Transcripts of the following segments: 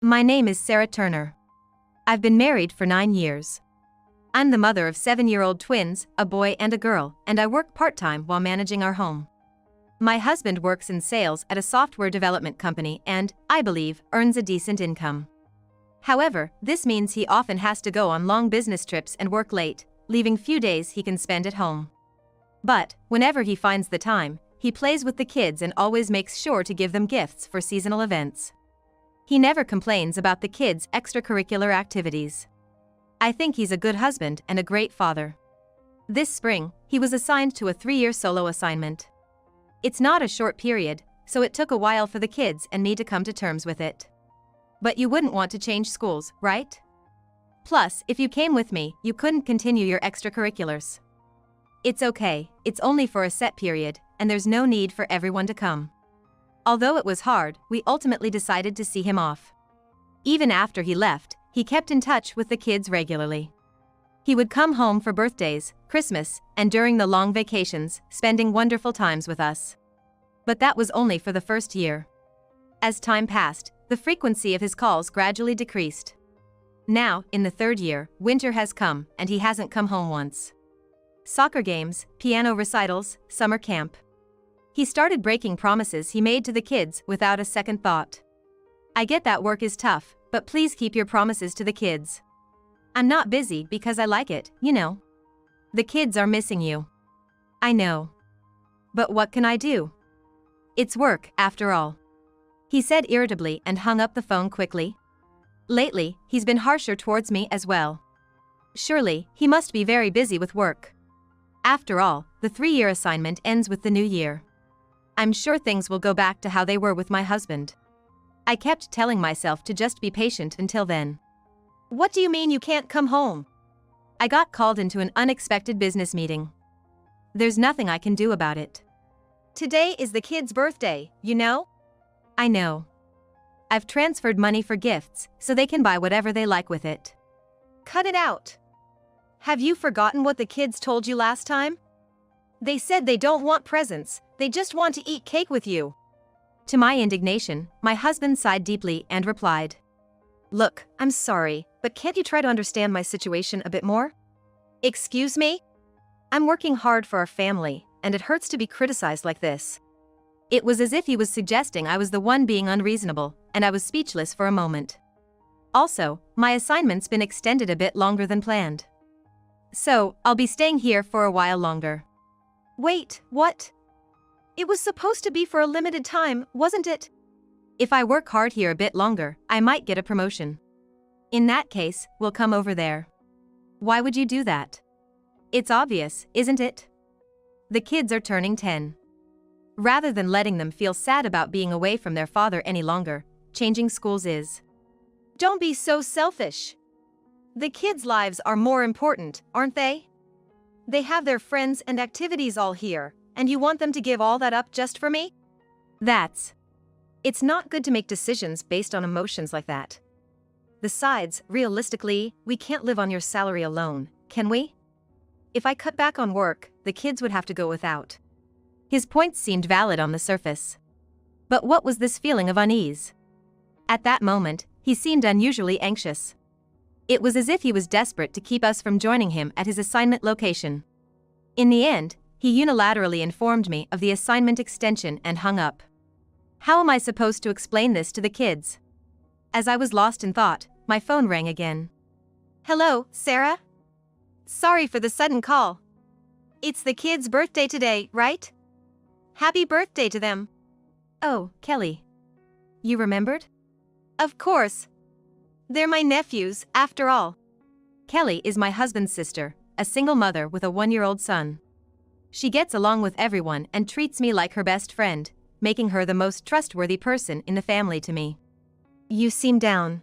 My name is Sarah Turner. I've been married for 9 years. I'm the mother of 7-year-old twins, a boy and a girl, and I work part-time while managing our home. My husband works in sales at a software development company and, I believe, earns a decent income. However, this means he often has to go on long business trips and work late, leaving few days he can spend at home. But, whenever he finds the time, he plays with the kids and always makes sure to give them gifts for seasonal events. He never complains about the kids' extracurricular activities. I think he's a good husband and a great father. This spring, he was assigned to a 3-year solo assignment. It's not a short period, so it took a while for the kids and me to come to terms with it. But you wouldn't want to change schools, right? Plus, if you came with me, you couldn't continue your extracurriculars. It's okay, it's only for a set period, and there's no need for everyone to come. Although it was hard, we ultimately decided to see him off. Even after he left, he kept in touch with the kids regularly. He would come home for birthdays, Christmas, and during the long vacations, spending wonderful times with us. But that was only for the first year. As time passed, the frequency of his calls gradually decreased. Now, in the 3rd year, winter has come, and he hasn't come home once. Soccer games, piano recitals, summer camp. He started breaking promises he made to the kids without a second thought. I get that work is tough, but please keep your promises to the kids. I'm not busy because I like it, you know. The kids are missing you. I know. But what can I do? It's work, after all. He said irritably and hung up the phone quickly. Lately, he's been harsher towards me as well. Surely, he must be very busy with work. After all, the 3-year assignment ends with the new year. I'm sure things will go back to how they were with my husband. I kept telling myself to just be patient until then. What do you mean you can't come home? I got called into an unexpected business meeting. There's nothing I can do about it. Today is the kid's birthday, you know? I know. I've transferred money for gifts, so they can buy whatever they like with it. Cut it out. Have you forgotten what the kids told you last time? They said they don't want presents, they just want to eat cake with you. To my indignation, my husband sighed deeply and replied, "Look, I'm sorry, but can't you try to understand my situation a bit more? Excuse me? I'm working hard for our family, and it hurts to be criticized like this." It was as if he was suggesting I was the one being unreasonable, and I was speechless for a moment. Also, my assignment's been extended a bit longer than planned. So, I'll be staying here for a while longer. Wait, what? It was supposed to be for a limited time, wasn't it? If I work hard here a bit longer, I might get a promotion. In that case, we'll come over there. Why would you do that? It's obvious, isn't it? The kids are turning 10. Rather than letting them feel sad about being away from their father any longer, changing schools is. Don't be so selfish. The kids' lives are more important, aren't they? They have their friends and activities all here, and you want them to give all that up just for me? It's not good to make decisions based on emotions like that. Besides, realistically, we can't live on your salary alone, can we? If I cut back on work, the kids would have to go without. His points seemed valid on the surface. But what was this feeling of unease? At that moment, he seemed unusually anxious. It was as if he was desperate to keep us from joining him at his assignment location. In the end, he unilaterally informed me of the assignment extension and hung up. How am I supposed to explain this to the kids? As I was lost in thought, my phone rang again. Hello, Sarah? Sorry for the sudden call. It's the kids' birthday today, right? Happy birthday to them. Oh, Kelly. You remembered? Of course. They're my nephews, after all. Kelly is my husband's sister, a single mother with a 1-year-old son. She gets along with everyone and treats me like her best friend, making her the most trustworthy person in the family to me. You seem down.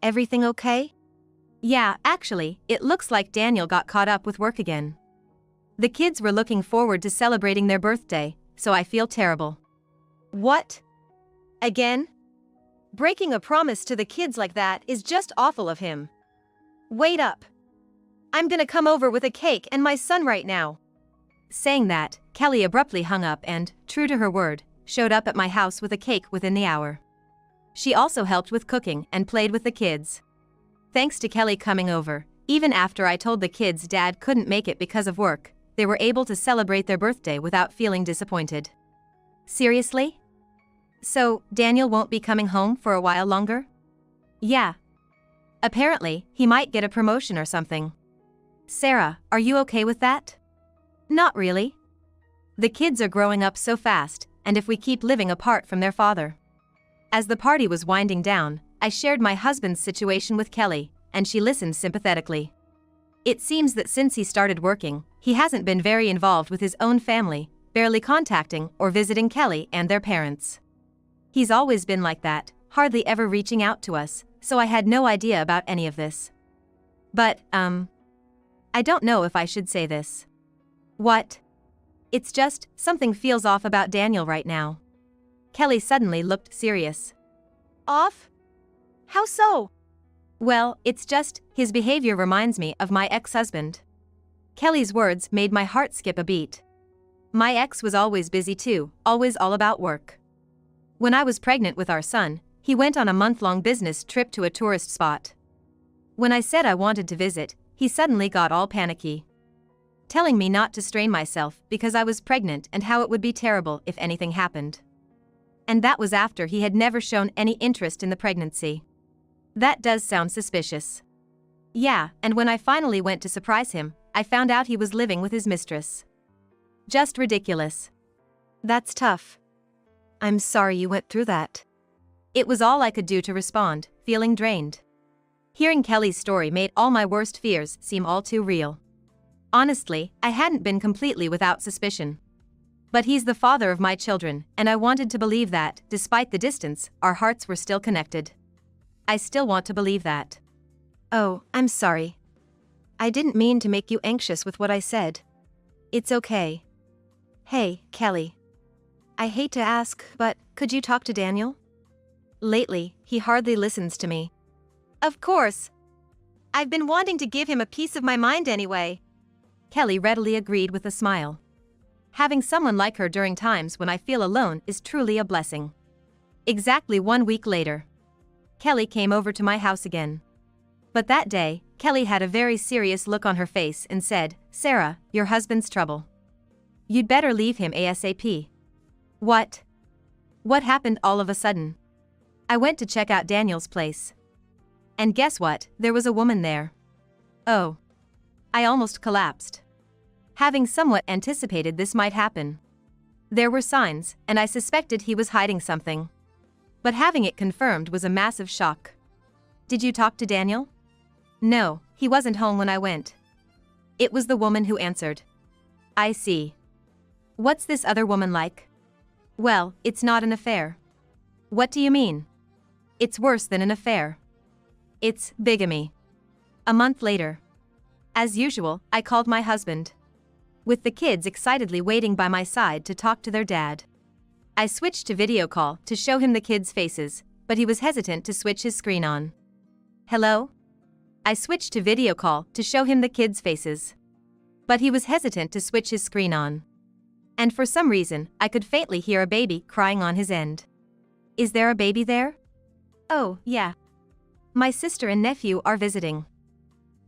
Everything okay? Yeah, actually, it looks like Daniel got caught up with work again. The kids were looking forward to celebrating their birthday, so I feel terrible. What? Again? Breaking a promise to the kids like that is just awful of him. Wait up. I'm gonna come over with a cake and my son right now. Saying that, Kelly abruptly hung up and, true to her word, showed up at my house with a cake within the hour. She also helped with cooking and played with the kids. Thanks to Kelly coming over, even after I told the kids Dad couldn't make it because of work, they were able to celebrate their birthday without feeling disappointed. Seriously? So, Daniel won't be coming home for a while longer? Yeah. Apparently, he might get a promotion or something. Sarah, are you okay with that? Not really. The kids are growing up so fast, and if we keep living apart from their father. As the party was winding down, I shared my husband's situation with Kelly, and she listened sympathetically. It seems that since he started working, he hasn't been very involved with his own family, barely contacting or visiting Kelly and their parents. He's always been like that, hardly ever reaching out to us, so I had no idea about any of this. But, I don't know if I should say this. What? It's just, something feels off about Daniel right now. Kelly suddenly looked serious. Off? How so? Well, it's just, his behavior reminds me of my ex-husband. Kelly's words made my heart skip a beat. My ex was always busy too, always all about work. When I was pregnant with our son, he went on a month-long business trip to a tourist spot. When I said I wanted to visit, he suddenly got all panicky, telling me not to strain myself because I was pregnant and how it would be terrible if anything happened. And that was after he had never shown any interest in the pregnancy. That does sound suspicious. Yeah, and when I finally went to surprise him, I found out he was living with his mistress. Just ridiculous. That's tough. I'm sorry you went through that. It was all I could do to respond, feeling drained. Hearing Kelly's story made all my worst fears seem all too real. Honestly, I hadn't been completely without suspicion. But he's the father of my children, and I wanted to believe that, despite the distance, our hearts were still connected. I still want to believe that. Oh, I'm sorry. I didn't mean to make you anxious with what I said. It's okay. Hey, Kelly. I hate to ask, but could you talk to Daniel? Lately, he hardly listens to me. Of course. I've been wanting to give him a piece of my mind anyway. Kelly readily agreed with a smile. Having someone like her during times when I feel alone is truly a blessing. Exactly 1 week later, Kelly came over to my house again. But that day, Kelly had a very serious look on her face and said, "Sarah, your husband's trouble. You'd better leave him ASAP." What? What happened all of a sudden? I went to check out Daniel's place. And guess what, there was a woman there. Oh. I almost collapsed. Having somewhat anticipated this might happen. There were signs, and I suspected he was hiding something. But having it confirmed was a massive shock. Did you talk to Daniel? No, he wasn't home when I went. It was the woman who answered. I see. What's this other woman like? Well, it's not an affair. What do you mean? It's worse than an affair. It's bigamy. A month later. As usual, I called my husband, with the kids excitedly waiting by my side to talk to their dad. I switched to video call to show him the kids' faces, but he was hesitant to switch his screen on. Hello? I switched to video call to show him the kids' faces, but he was hesitant to switch his screen on. And for some reason, I could faintly hear a baby crying on his end. Is there a baby there? Oh, yeah. My sister and nephew are visiting.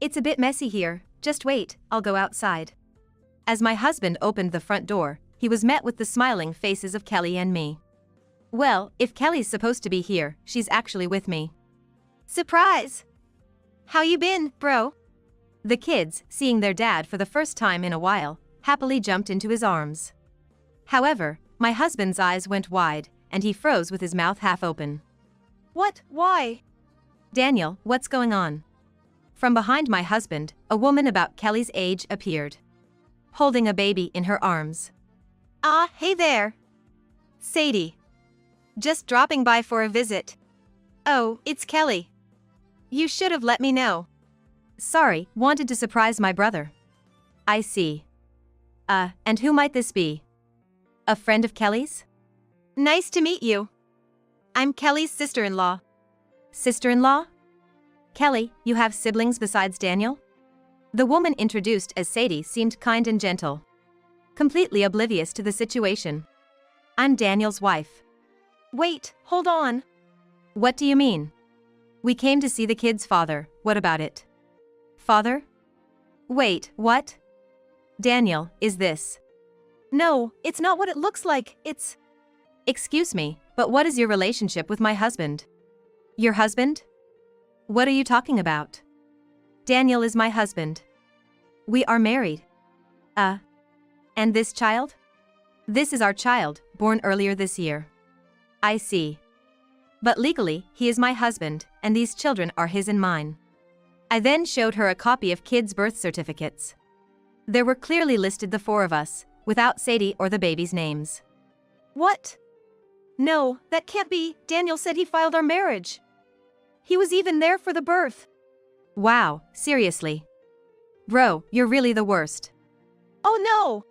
It's a bit messy here, just wait, I'll go outside. As my husband opened the front door, he was met with the smiling faces of Kelly and me. Well, if Kelly's supposed to be here, she's actually with me. Surprise! How you been, bro? The kids, seeing their dad for the first time in a while, happily jumped into his arms. However, my husband's eyes went wide, and he froze with his mouth half open. What? Why? Daniel, what's going on? From behind my husband, a woman about Kelly's age appeared, holding a baby in her arms. Ah, hey there. Sadie. Just dropping by for a visit. Oh, it's Kelly. You should have let me know. Sorry, wanted to surprise my brother. I see. And who might this be? A friend of Kelly's? Nice to meet you. I'm Kelly's sister-in-law. Sister-in-law? Kelly, you have siblings besides Daniel? The woman introduced as Sadie seemed kind and gentle, completely oblivious to the situation. I'm Daniel's wife. Wait, hold on. What do you mean? We came to see the kid's father, what about it? Father? Wait, what? Daniel, is this? No, it's not what it looks like, it's… Excuse me, but what is your relationship with my husband? Your husband? What are you talking about? Daniel is my husband. We are married. And this child? This is our child, born earlier this year. I see. But legally, he is my husband, and these children are his and mine. I then showed her a copy of kids' birth certificates. There were clearly listed the four of us, without Sadie or the baby's names. What? No, that can't be. Daniel said he filed our marriage. He was even there for the birth. Wow, seriously. Bro, you're really the worst. Oh no!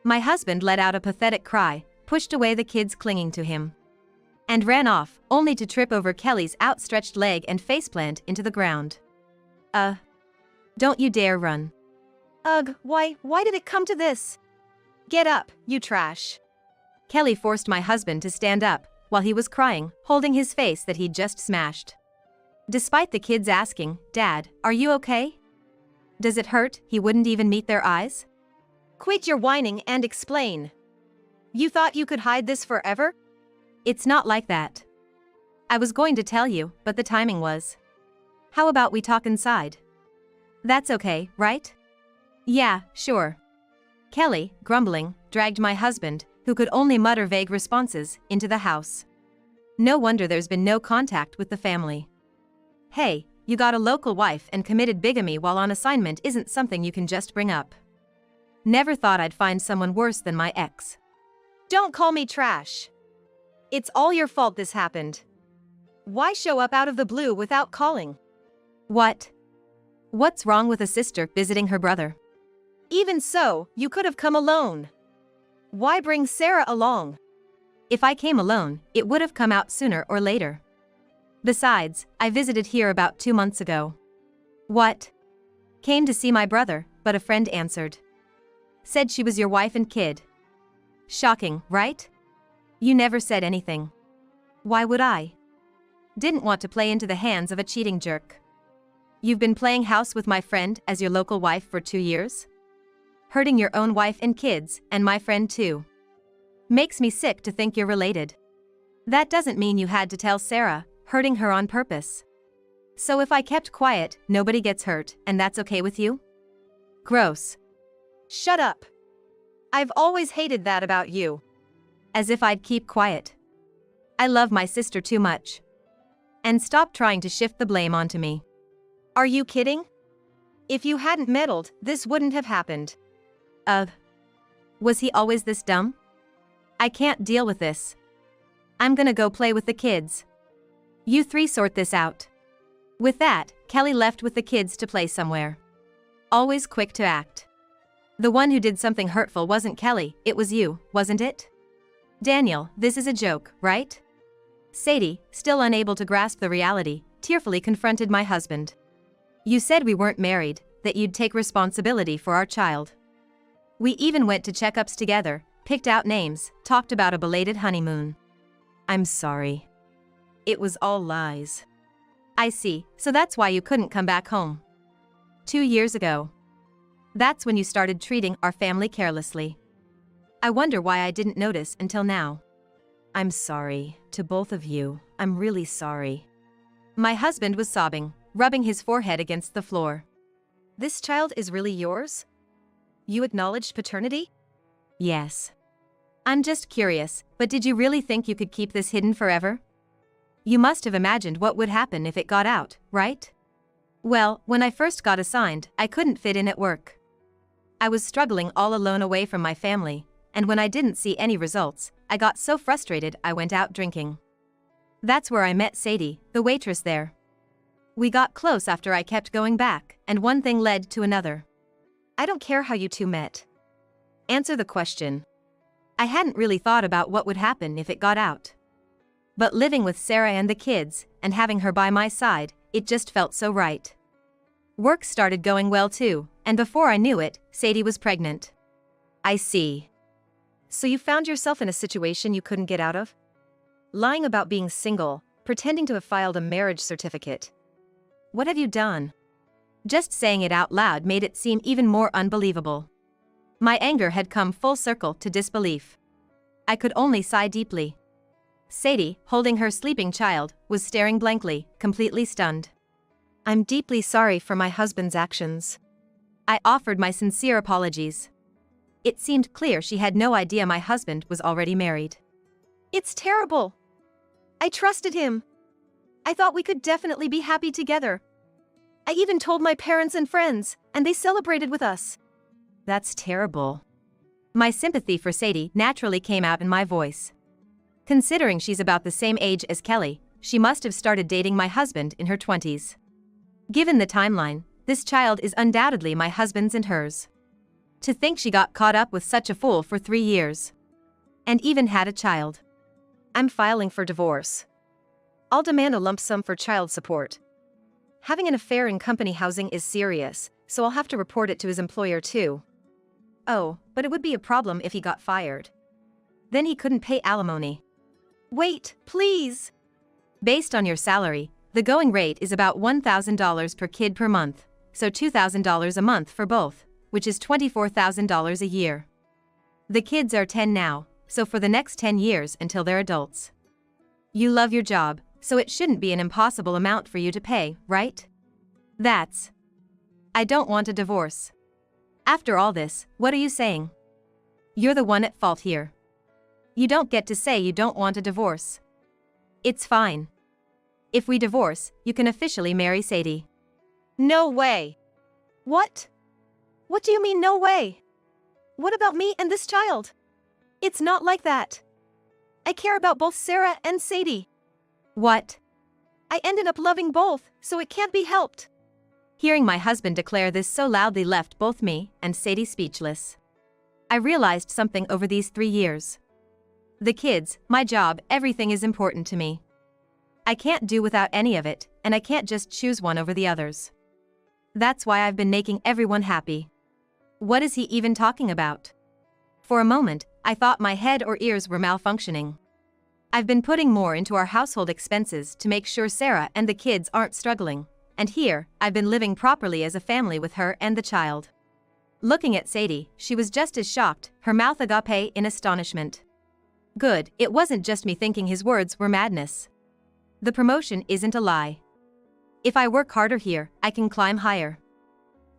My husband let out a pathetic cry, pushed away the kids clinging to him, and ran off, only to trip over Kelly's outstretched leg and faceplant into the ground. Don't you dare run. Ugh, why did it come to this? Get up, you trash. Kelly forced my husband to stand up, while he was crying, holding his face that he'd just smashed. Despite the kids asking, Dad, are you okay? Does it hurt? He wouldn't even meet their eyes. Quit your whining and explain. You thought you could hide this forever? It's not like that. I was going to tell you, but the timing was. How about we talk inside? That's okay, right? Yeah, sure. Kelly, grumbling, dragged my husband, who could only mutter vague responses, into the house. No wonder there's been no contact with the family. Hey, you got a local wife and committed bigamy while on assignment isn't something you can just bring up. Never thought I'd find someone worse than my ex. Don't call me trash. It's all your fault this happened. Why show up out of the blue without calling? What? What's wrong with a sister visiting her brother? Even so, you could have come alone. Why bring Sarah along? If I came alone, it would have come out sooner or later. Besides, I visited here about 2 months ago. What? Came to see my brother, but a friend answered. Said she was your wife and kid. Shocking, right? You never said anything. Why would I? Didn't want to play into the hands of a cheating jerk. You've been playing house with my friend as your local wife for 2 years? Hurting your own wife and kids, and my friend too. Makes me sick to think you're related. That doesn't mean you had to tell Sarah, hurting her on purpose. So if I kept quiet, nobody gets hurt, and that's okay with you? Gross. Shut up. I've always hated that about you. As if I'd keep quiet. I love my sister too much. And stop trying to shift the blame onto me. Are you kidding? If you hadn't meddled, this wouldn't have happened. Was he always this dumb? I can't deal with this. I'm gonna go play with the kids. You three sort this out. With that, Kelly left with the kids to play somewhere. Always quick to act. The one who did something hurtful wasn't Kelly, it was you, wasn't it? Daniel, this is a joke, right? Sadie, still unable to grasp the reality, tearfully confronted my husband. You said we weren't married, that you'd take responsibility for our child. We even went to checkups together, picked out names, talked about a belated honeymoon. I'm sorry. It was all lies. I see, so that's why you couldn't come back home. 2 years ago. That's when you started treating our family carelessly. I wonder why I didn't notice until now. I'm sorry, to both of you, I'm really sorry. My husband was sobbing, rubbing his forehead against the floor. This child is really yours? You acknowledged paternity? Yes. I'm just curious, but did you really think you could keep this hidden forever? You must have imagined what would happen if it got out, right? Well, when I first got assigned, I couldn't fit in at work. I was struggling all alone away from my family, and when I didn't see any results, I got so frustrated I went out drinking. That's where I met Sadie, the waitress there. We got close after I kept going back, and one thing led to another. I don't care how you two met. Answer the question. I hadn't really thought about what would happen if it got out. But living with Sarah and the kids, and having her by my side, it just felt so right. Work started going well too, and before I knew it, Sadie was pregnant. I see. So you found yourself in a situation you couldn't get out of? Lying about being single, pretending to have filed a marriage certificate. What have you done? Just saying it out loud made it seem even more unbelievable. My anger had come full circle to disbelief. I could only sigh deeply. Sadie, holding her sleeping child, was staring blankly, completely stunned. I'm deeply sorry for my husband's actions. I offered my sincere apologies. It seemed clear she had no idea my husband was already married. It's terrible. I trusted him. I thought we could definitely be happy together. I even told my parents and friends, and they celebrated with us. That's terrible. My sympathy for Sadie naturally came out in my voice. Considering she's about the same age as Kelly, she must have started dating my husband in her 20s. Given the timeline, this child is undoubtedly my husband's and hers. To think she got caught up with such a fool for 3 years. And even had a child. I'm filing for divorce. I'll demand a lump sum for child support. Having an affair in company housing is serious, so I'll have to report it to his employer too. Oh, but it would be a problem if he got fired. Then he couldn't pay alimony. Wait, please! Based on your salary, the going rate is about $1,000 per kid per month, so $2,000 a month for both, which is $24,000 a year. The kids are 10 now, so for the next 10 years until they're adults. You love your job, so it shouldn't be an impossible amount for you to pay, right? I don't want a divorce. After all this, what are you saying? You're the one at fault here. You don't get to say you don't want a divorce. It's fine. If we divorce, you can officially marry Sadie. No way. What? What do you mean no way? What about me and this child? It's not like that. I care about both Sarah and Sadie. What? I ended up loving both, so it can't be helped. Hearing my husband declare this so loudly left both me and Sadie speechless. I realized something over these 3 years. The kids, my job, everything is important to me. I can't do without any of it, and I can't just choose one over the others. That's why I've been making everyone happy. What is he even talking about? For a moment, I thought my head or ears were malfunctioning. I've been putting more into our household expenses to make sure Sarah and the kids aren't struggling, and here, I've been living properly as a family with her and the child. Looking at Sadie, she was just as shocked, her mouth agape in astonishment. Good, it wasn't just me thinking his words were madness. The promotion isn't a lie. If I work harder here, I can climb higher.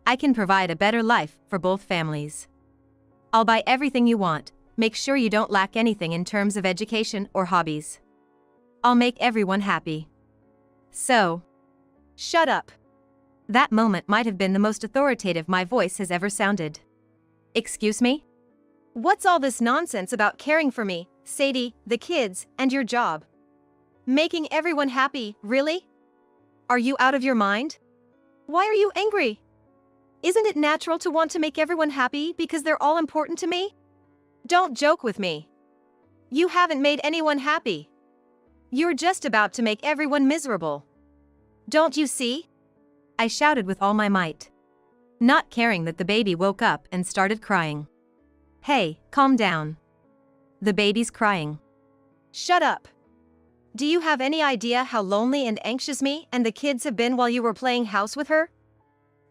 I can provide a better life for both families. I'll buy everything you want, make sure you don't lack anything in terms of education or hobbies. I'll make everyone happy. So, shut up. That moment might have been the most authoritative my voice has ever sounded. Excuse me? What's all this nonsense about caring for me, Sadie, the kids, and your job? Making everyone happy, really? Are you out of your mind? Why are you angry? Isn't it natural to want to make everyone happy because they're all important to me? Don't joke with me. You haven't made anyone happy. You're just about to make everyone miserable. Don't you see? I shouted with all my might. Not caring that the baby woke up and started crying. Hey, calm down. The baby's crying. Shut up. Do you have any idea how lonely and anxious me and the kids have been while you were playing house with her?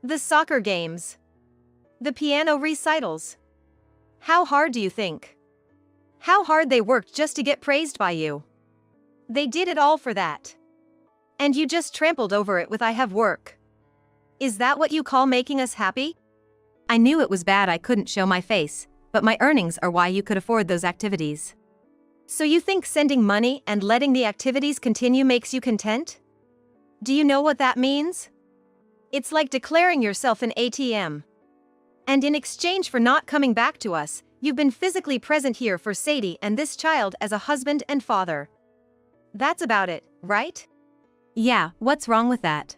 The soccer games. The piano recitals. How hard do you think? How hard they worked just to get praised by you. They did it all for that. And you just trampled over it with I have work. Is that what you call making us happy? I knew it was bad I couldn't show my face, but my earnings are why you could afford those activities. So you think sending money and letting the activities continue makes you content? Do you know what that means? It's like declaring yourself an ATM. And in exchange for not coming back to us, you've been physically present here for Sadie and this child as a husband and father. That's about it, right? Yeah, what's wrong with that?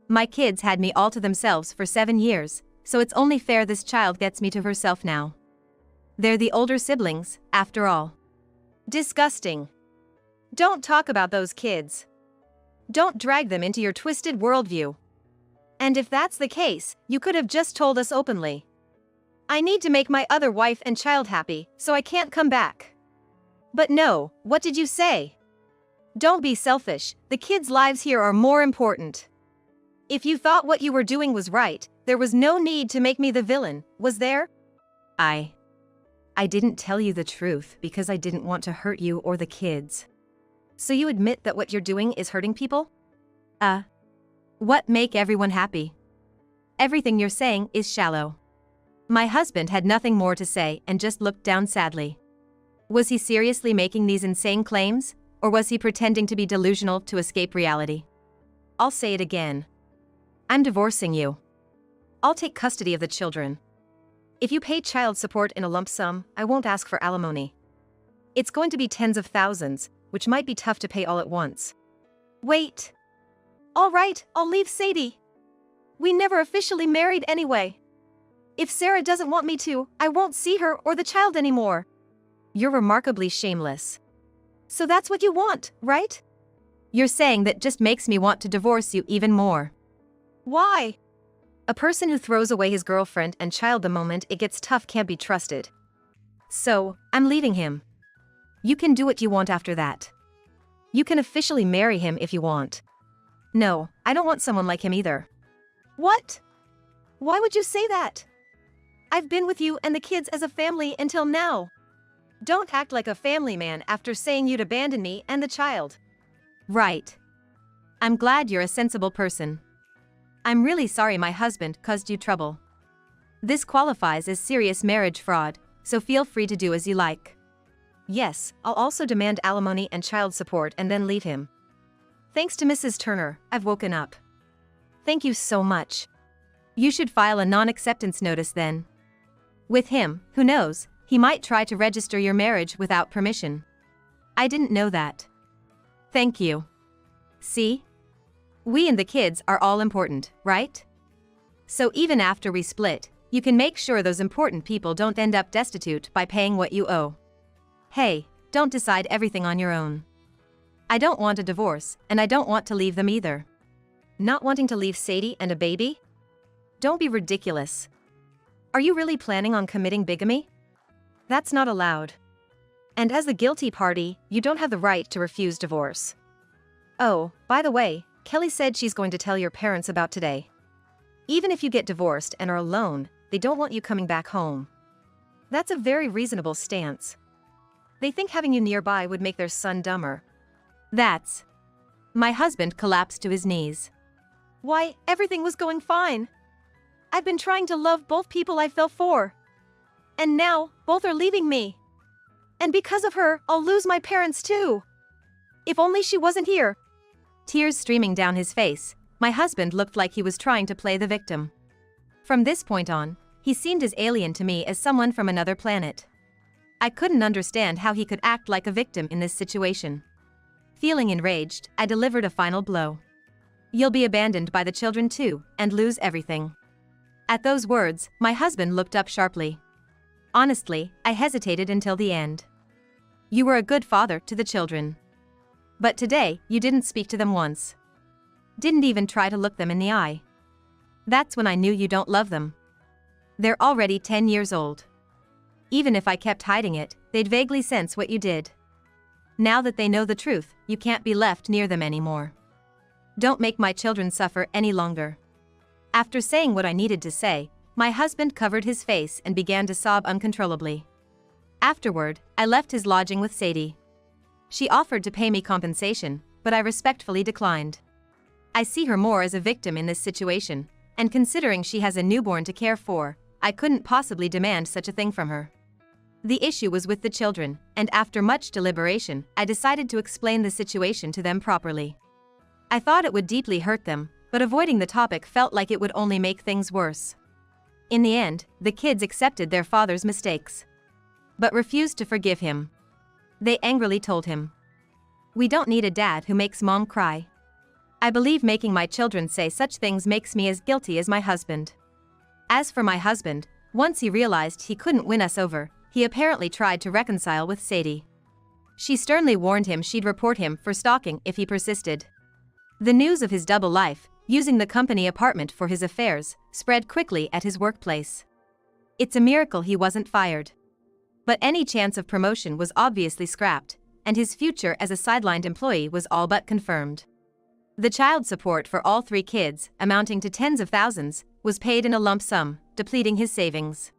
My kids had me all to themselves for 7 years, so it's only fair this child gets me to herself now. They're the older siblings, after all. Disgusting. Don't talk about those kids. Don't drag them into your twisted worldview. And if that's the case, you could have just told us openly. I need to make my other wife and child happy, so I can't come back. But no, what did you say? Don't be selfish, the kids' lives here are more important. If you thought what you were doing was right, there was no need to make me the villain, was there? I didn't tell you the truth because I didn't want to hurt you or the kids. So you admit that what you're doing is hurting people? What make everyone happy? Everything you're saying is shallow. My husband had nothing more to say and just looked down sadly. Was he seriously making these insane claims, or was he pretending to be delusional to escape reality? I'll say it again. I'm divorcing you. I'll take custody of the children. If you pay child support in a lump sum, I won't ask for alimony. It's going to be tens of thousands, which might be tough to pay all at once. Wait. All right, I'll leave Sadie. We never officially married anyway. If Sarah doesn't want me to, I won't see her or the child anymore. You're remarkably shameless. So that's what you want, right? You're saying that just makes me want to divorce you even more. Why? A person who throws away his girlfriend and child the moment it gets tough can't be trusted. So, I'm leaving him. You can do what you want after that. You can officially marry him if you want. No, I don't want someone like him either. What? Why would you say that? I've been with you and the kids as a family until now. Don't act like a family man after saying you'd abandon me and the child. Right. I'm glad you're a sensible person. I'm really sorry my husband caused you trouble. This qualifies as serious marriage fraud, so feel free to do as you like. Yes, I'll also demand alimony and child support and then leave him. Thanks to Mrs. Turner, I've woken up. Thank you so much. You should file a non-acceptance notice then. With him, who knows, he might try to register your marriage without permission. I didn't know that. Thank you. See? We and the kids are all important, right? So even after we split, you can make sure those important people don't end up destitute by paying what you owe. Hey, don't decide everything on your own. I don't want a divorce, and I don't want to leave them either. Not wanting to leave Sadie and a baby? Don't be ridiculous. Are you really planning on committing bigamy? That's not allowed. And as the guilty party, you don't have the right to refuse divorce. Oh, by the way, Kelly said she's going to tell your parents about today. Even if you get divorced and are alone, they don't want you coming back home. That's a very reasonable stance. They think having you nearby would make their son dumber. My husband collapsed to his knees. Why, everything was going fine. I've been trying to love both people I fell for. And now, both are leaving me. And because of her, I'll lose my parents too. If only she wasn't here. Tears streaming down his face, my husband looked like he was trying to play the victim. From this point on, he seemed as alien to me as someone from another planet. I couldn't understand how he could act like a victim in this situation. Feeling enraged, I delivered a final blow. You'll be abandoned by the children too, and lose everything. At those words, my husband looked up sharply. Honestly, I hesitated until the end. You were a good father to the children. But today, you didn't speak to them once. Didn't even try to look them in the eye. That's when I knew you don't love them. They're already 10 years old. Even if I kept hiding it, they'd vaguely sense what you did. Now that they know the truth, you can't be left near them anymore. Don't make my children suffer any longer. After saying what I needed to say, my husband covered his face and began to sob uncontrollably. Afterward, I left his lodging with Sadie. She offered to pay me compensation, but I respectfully declined. I see her more as a victim in this situation, and considering she has a newborn to care for, I couldn't possibly demand such a thing from her. The issue was with the children, and after much deliberation, I decided to explain the situation to them properly. I thought it would deeply hurt them, but avoiding the topic felt like it would only make things worse. In the end, the kids accepted their father's mistakes, but refused to forgive him. They angrily told him, "We don't need a dad who makes mom cry." I believe making my children say such things makes me as guilty as my husband. As for my husband, once he realized he couldn't win us over, he apparently tried to reconcile with Sadie. She sternly warned him she'd report him for stalking if he persisted. The news of his double life, using the company apartment for his affairs, spread quickly at his workplace. It's a miracle he wasn't fired. But any chance of promotion was obviously scrapped, and his future as a sidelined employee was all but confirmed. The child support for all 3 kids, amounting to tens of thousands, was paid in a lump sum, depleting his savings.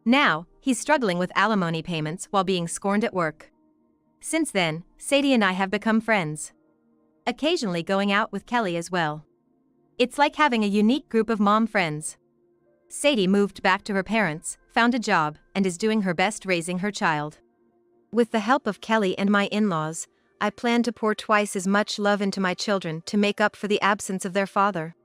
Now, he's struggling with alimony payments while being scorned at work. Since then, Sadie and I have become friends. Occasionally going out with Kelly as well. It's like having a unique group of mom friends. Sadie moved back to her parents, found a job, and is doing her best raising her child. With the help of Kelly and my in-laws, I plan to pour twice as much love into my children to make up for the absence of their father.